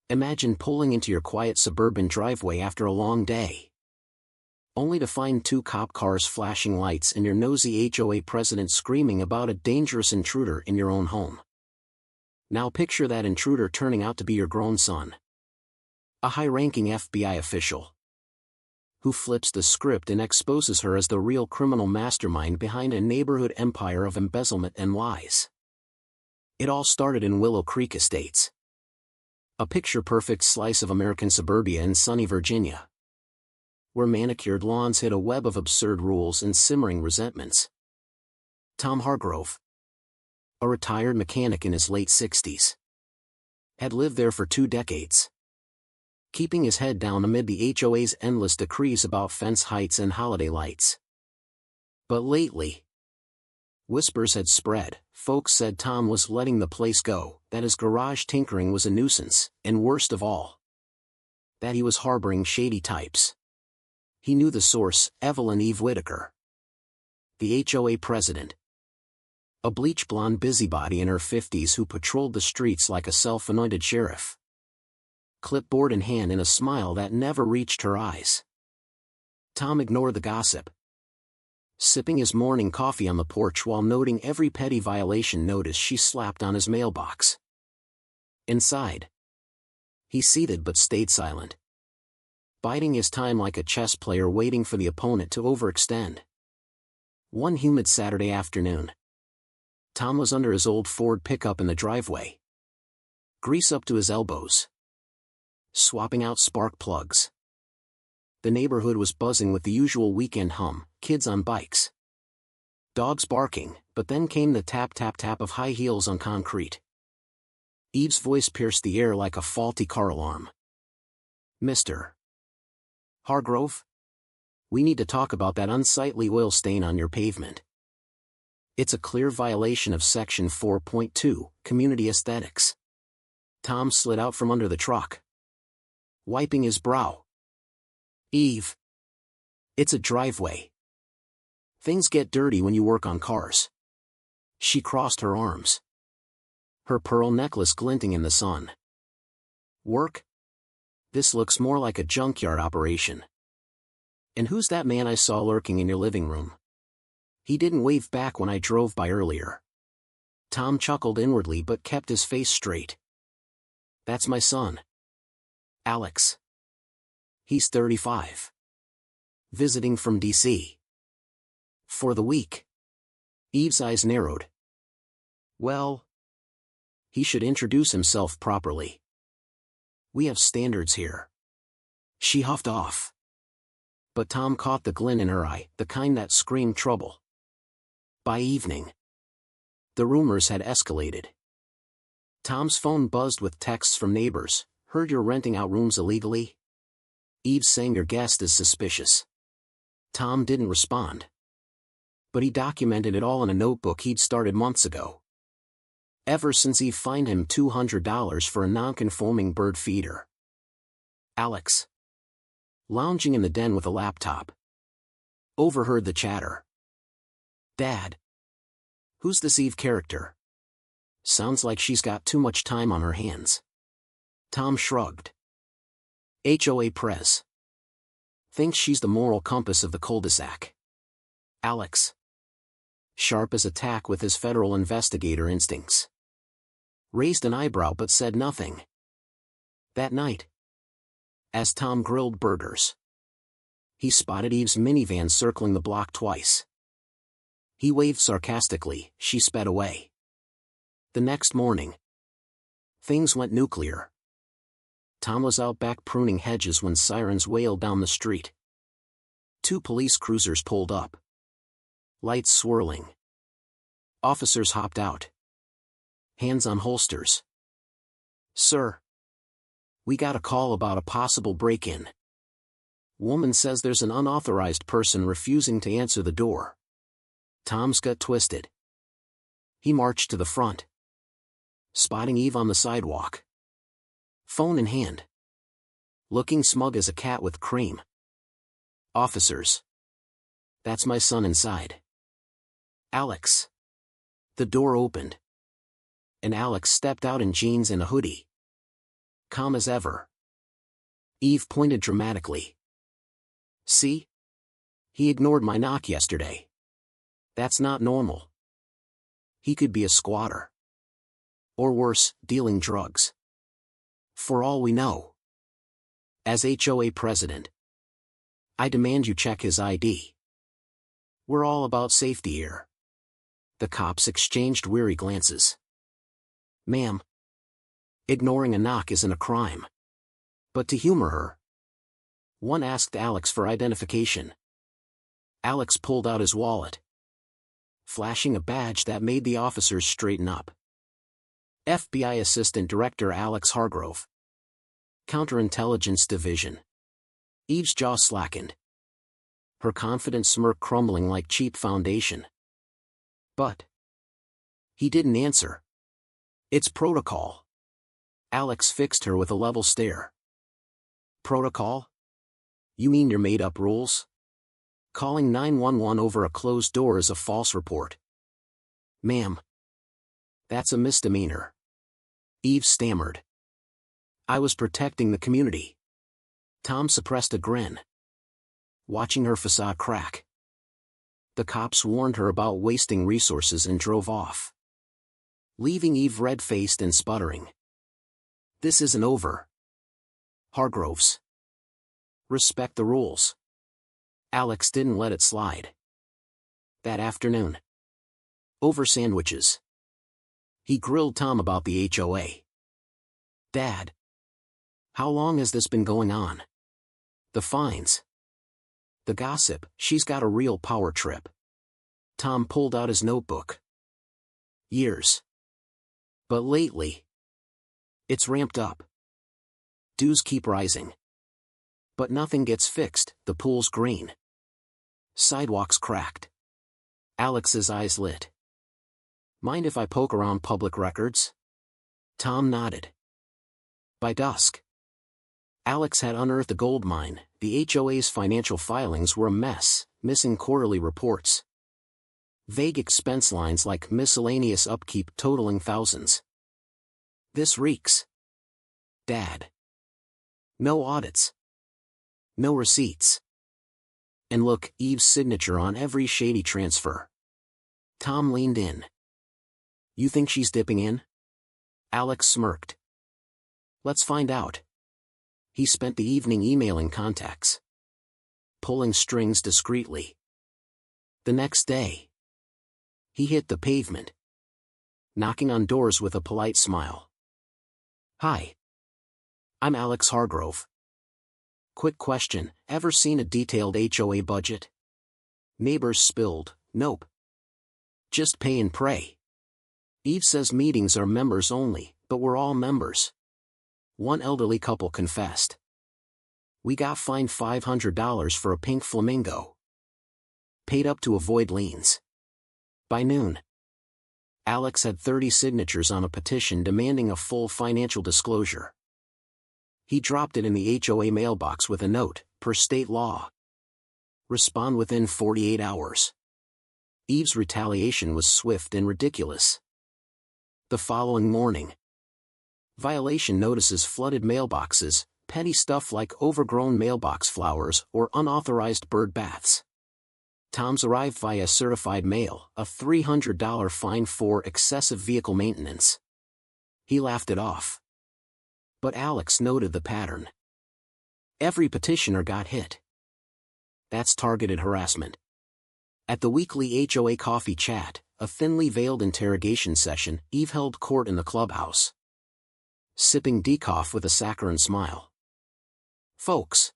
Imagine pulling into your quiet suburban driveway after a long day, only to find two cop cars flashing lights and your nosy HOA president screaming about a dangerous intruder in your own home. Now picture that intruder turning out to be your grown son, a high-ranking FBI official, who flips the script and exposes her as the real criminal mastermind behind a neighborhood empire of embezzlement and lies. It all started in Willow Creek Estates, a picture-perfect slice of American suburbia in sunny Virginia, where manicured lawns hid a web of absurd rules and simmering resentments. Tom Hargrove, a retired mechanic in his late 60s, had lived there for 2 decades, keeping his head down amid the HOA's endless decrees about fence heights and holiday lights. But lately, whispers had spread. Folks said Tom was letting the place go, that his garage tinkering was a nuisance, and worst of all, that he was harboring shady types. He knew the source, Evelyn Eve Whitaker, the HOA president, a bleach-blonde busybody in her 50s who patrolled the streets like a self-anointed sheriff, clipboard in hand and a smile that never reached her eyes. Tom ignored the gossip, sipping his morning coffee on the porch while noting every petty violation notice she slapped on his mailbox. Inside, he seethed but stayed silent, biding his time like a chess player waiting for the opponent to overextend. One humid Saturday afternoon, Tom was under his old Ford pickup in the driveway, grease up to his elbows, swapping out spark plugs. The neighborhood was buzzing with the usual weekend hum, kids on bikes, dogs barking, but then came the tap-tap-tap of high heels on concrete. Eve's voice pierced the air like a faulty car alarm. "Mr. Hargrove? We need to talk about that unsightly oil stain on your pavement. It's a clear violation of Section 4.2, Community Aesthetics." Tom slid out from under the truck, wiping his brow. "Eve, it's a driveway. Things get dirty when you work on cars." She crossed her arms, her pearl necklace glinting in the sun. "Work? This looks more like a junkyard operation. And who's that man I saw lurking in your living room? He didn't wave back when I drove by earlier." Tom chuckled inwardly but kept his face straight. "That's my son, Alex. He's 35. Visiting from DC. For the week." Eve's eyes narrowed. "Well, he should introduce himself properly. We have standards here." She huffed off, but Tom caught the glint in her eye, the kind that screamed trouble. By evening, the rumors had escalated. Tom's phone buzzed with texts from neighbors. "Heard you're renting out rooms illegally? Eve's saying your guest is suspicious." Tom didn't respond, but he documented it all in a notebook he'd started months ago, ever since Eve fined him $200 for a non-conforming bird feeder. Alex, lounging in the den with a laptop, overheard the chatter. "Dad, who's this Eve character? Sounds like she's got too much time on her hands." Tom shrugged. "HOA Prez. Thinks she's the moral compass of the cul-de-sac." Alex, sharp as a tack with his federal investigator instincts, raised an eyebrow but said nothing. That night, as Tom grilled burgers, he spotted Eve's minivan circling the block twice. He waved sarcastically. She sped away. The next morning, things went nuclear. Tom was out back pruning hedges when sirens wailed down the street. 2 police cruisers pulled up, lights swirling. Officers hopped out, hands on holsters. "Sir, we got a call about a possible break-in. Woman says there's an unauthorized person refusing to answer the door." Tom's gut twisted. He marched to the front, spotting Eve on the sidewalk, phone in hand, looking smug as a cat with cream. "Officers, that's my son inside." "Alex." The door opened, and Alex stepped out in jeans and a hoodie. Calm as ever. Eve pointed dramatically. See? He ignored my knock yesterday. That's not normal. He could be a squatter. Or worse, dealing drugs. For all we know. As HOA president, I demand you check his ID. We're all about safety here. The cops exchanged weary glances. Ma'am. Ignoring a knock isn't a crime. But to humor her, one asked Alex for identification. Alex pulled out his wallet, flashing a badge that made the officers straighten up. FBI Assistant Director Alex Hargrove. Counterintelligence Division. Eve's jaw slackened, her confident smirk crumbling like cheap foundation. But he didn't answer. It's protocol. Alex fixed her with a level stare. Protocol? You mean your made-up rules? Calling 911 over a closed door is a false report. Ma'am. That's a misdemeanor. Eve stammered. I was protecting the community. Tom suppressed a grin, watching her facade crack. The cops warned her about wasting resources and drove off, leaving Eve red-faced and sputtering. This isn't over. Hargroves. Respect the rules. Alex didn't let it slide. That afternoon, over sandwiches, he grilled Tom about the HOA. Dad. How long has this been going on? The fines. The gossip, she's got a real power trip. Tom pulled out his notebook. Years. But lately, it's ramped up. Dues keep rising. But nothing gets fixed, the pool's green. Sidewalks cracked. Alex's eyes lit. Mind if I poke around public records? Tom nodded. By dusk, Alex had unearthed a gold mine. The HOA's financial filings were a mess, missing quarterly reports. Vague expense lines like miscellaneous upkeep totaling thousands. This reeks. Dad. No audits. No receipts. And look, Eve's signature on every shady transfer. Tom leaned in. You think she's dipping in? Alex smirked. Let's find out. He spent the evening emailing contacts, pulling strings discreetly. The next day, he hit the pavement, knocking on doors with a polite smile. Hi. I'm Alex Hargrove. Quick question, ever seen a detailed HOA budget? Neighbors spilled, nope. Just pay and pray. Eve says meetings are members only, but we're all members. One elderly couple confessed. We got fined $500 for a pink flamingo. Paid up to avoid liens. By noon, Alex had 30 signatures on a petition demanding a full financial disclosure. He dropped it in the HOA mailbox with a note, per state law. Respond within 48 hours. Eve's retaliation was swift and ridiculous. The following morning, violation notices flooded mailboxes, petty stuff like overgrown mailbox flowers or unauthorized bird baths. Tom's arrived via certified mail, a $300 fine for excessive vehicle maintenance. He laughed it off. But Alex noted the pattern. Every petitioner got hit. That's targeted harassment. At the weekly HOA coffee chat, a thinly veiled interrogation session, Eve held court in the clubhouse, sipping decaf with a saccharine smile. Folks,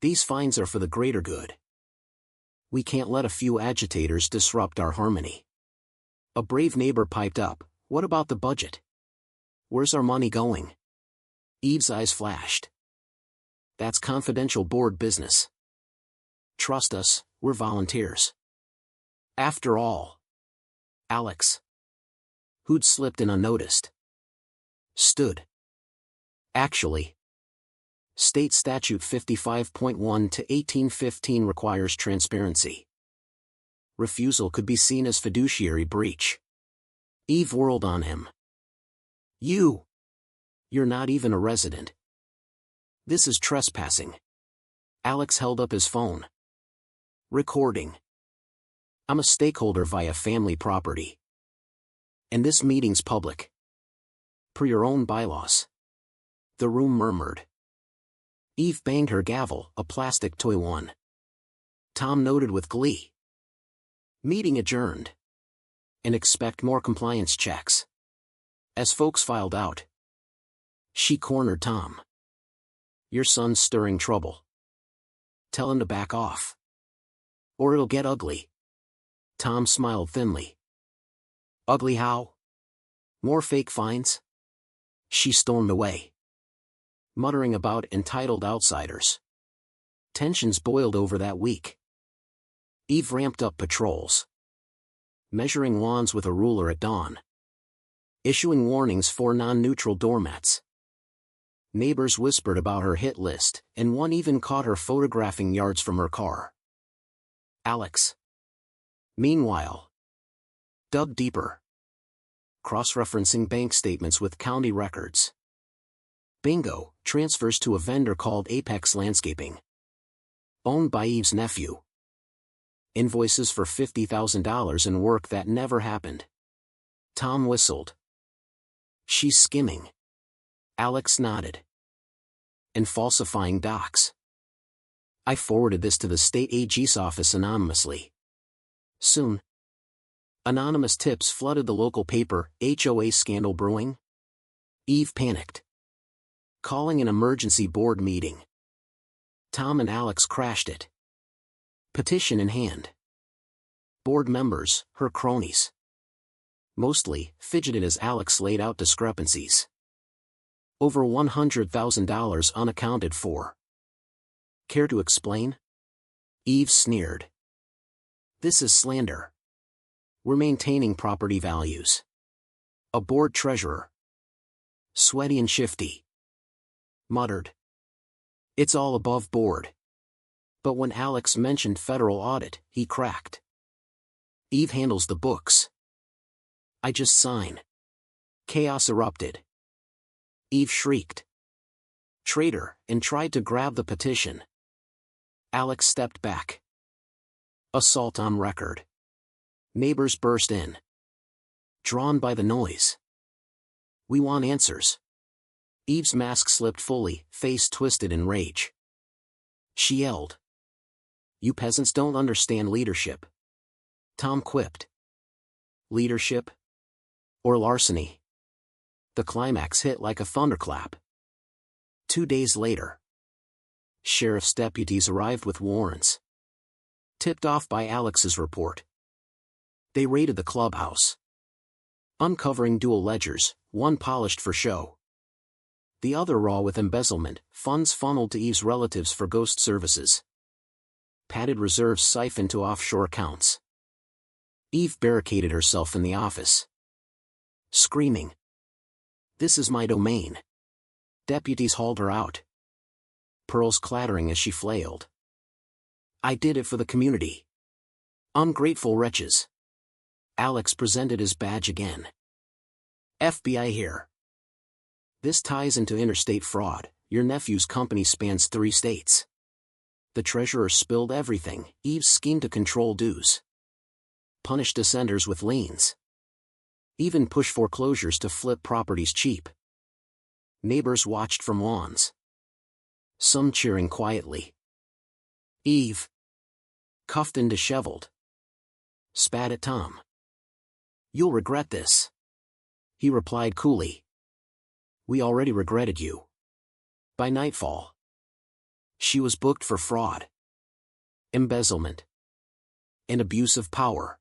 these fines are for the greater good. We can't let a few agitators disrupt our harmony. A brave neighbor piped up, what about the budget? Where's our money going? Eve's eyes flashed. That's confidential board business. Trust us, we're volunteers. After all, Alex, who'd slipped in unnoticed, stood. Actually, State Statute 55.1 to 1815 requires transparency. Refusal could be seen as fiduciary breach. Eve whirled on him. You You're not even a resident. This is trespassing. Alex held up his phone. Recording. I'm a stakeholder via family property. And this meeting's public. Per your own bylaws. The room murmured. Eve banged her gavel, a plastic toy one. Tom noted with glee. Meeting adjourned. And expect more compliance checks. As folks filed out. She cornered Tom. Your son's stirring trouble. Tell him to back off. Or it'll get ugly. Tom smiled thinly. Ugly how? More fake fines? She stormed away. Muttering about entitled outsiders. Tensions boiled over that week. Eve ramped up patrols. Measuring lawns with a ruler at dawn. Issuing warnings for non-neutral doormats. Neighbors whispered about her hit list, and one even caught her photographing yards from her car. Alex. Meanwhile. Dug deeper. Cross-referencing bank statements with county records. Bingo, transfers to a vendor called Apex Landscaping. Owned by Eve's nephew. Invoices for $50,000 in work that never happened. Tom whistled. She's skimming. Alex nodded. And falsifying docs. I forwarded this to the state AG's office anonymously. Soon. Anonymous tips flooded the local paper, HOA scandal brewing. Eve panicked. Calling an emergency board meeting. Tom and Alex crashed it. Petition in hand. Board members, her cronies. Mostly, fidgeted as Alex laid out discrepancies. Over $100,000 unaccounted for. Care to explain? Eve sneered. This is slander. We're maintaining property values. A board treasurer. Sweaty and shifty. Muttered. It's all above board. But when Alex mentioned federal audit, he cracked. Eve handles the books. I just sign. Chaos erupted. Eve shrieked. Traitor, and tried to grab the petition. Alex stepped back. Assault on record. Neighbors burst in. Drawn by the noise. We want answers. Eve's mask slipped fully, face twisted in rage. She yelled. You peasants don't understand leadership. Tom quipped. Leadership? Or larceny? The climax hit like a thunderclap. 2 days later. Sheriff's deputies arrived with warrants. Tipped off by Alex's report. They raided the clubhouse. Uncovering dual ledgers, one polished for show. The other raw with embezzlement, funds funneled to Eve's relatives for ghost services. Padded reserves siphoned to offshore accounts. Eve barricaded herself in the office. Screaming. This is my domain. Deputies hauled her out. Pearls clattering as she flailed. I did it for the community. Ungrateful wretches. Alex presented his badge again. FBI here. This ties into interstate fraud. Your nephew's company spans 3 states. The treasurer spilled everything. Eve's scheme to control dues. Punish dissenters with liens. Even push foreclosures to flip properties cheap. Neighbors watched from lawns. Some cheering quietly. Eve. Cuffed and disheveled. Spat at Tom. You'll regret this. He replied coolly. We already regretted you. By nightfall. She was booked for fraud. Embezzlement. And abuse of power.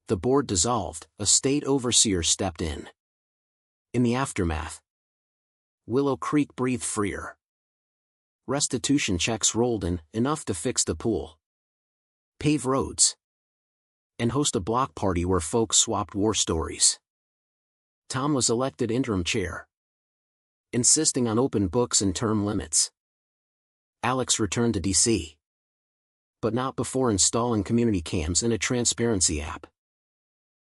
The board dissolved, a state overseer stepped in. In the aftermath. Willow Creek breathed freer. Restitution checks rolled in, enough to fix the pool. Pave roads. And host a block party where folks swapped war stories. Tom was elected interim chair. Insisting on open books and term limits. Alex returned to D.C. But not before installing community cams and a transparency app.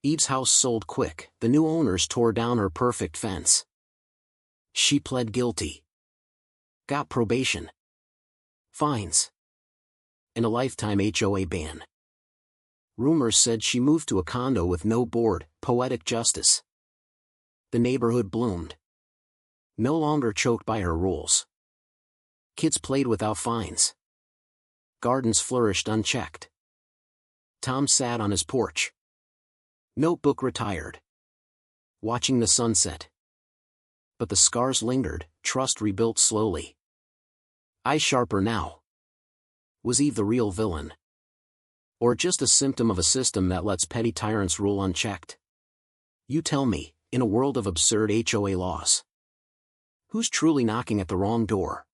Eve's house sold quick, the new owners tore down her perfect fence. She pled guilty. Got probation. Fines. And a lifetime HOA ban. Rumors said she moved to a condo with no board, poetic justice. The neighborhood bloomed. No longer choked by her rules. Kids played without fines. Gardens flourished unchecked. Tom sat on his porch. Notebook retired. Watching the sunset. But the scars lingered, trust rebuilt slowly. Eyes sharper now. Was Eve the real villain? Or just a symptom of a system that lets petty tyrants rule unchecked? You tell me, in a world of absurd HOA laws. Who's truly knocking at the wrong door?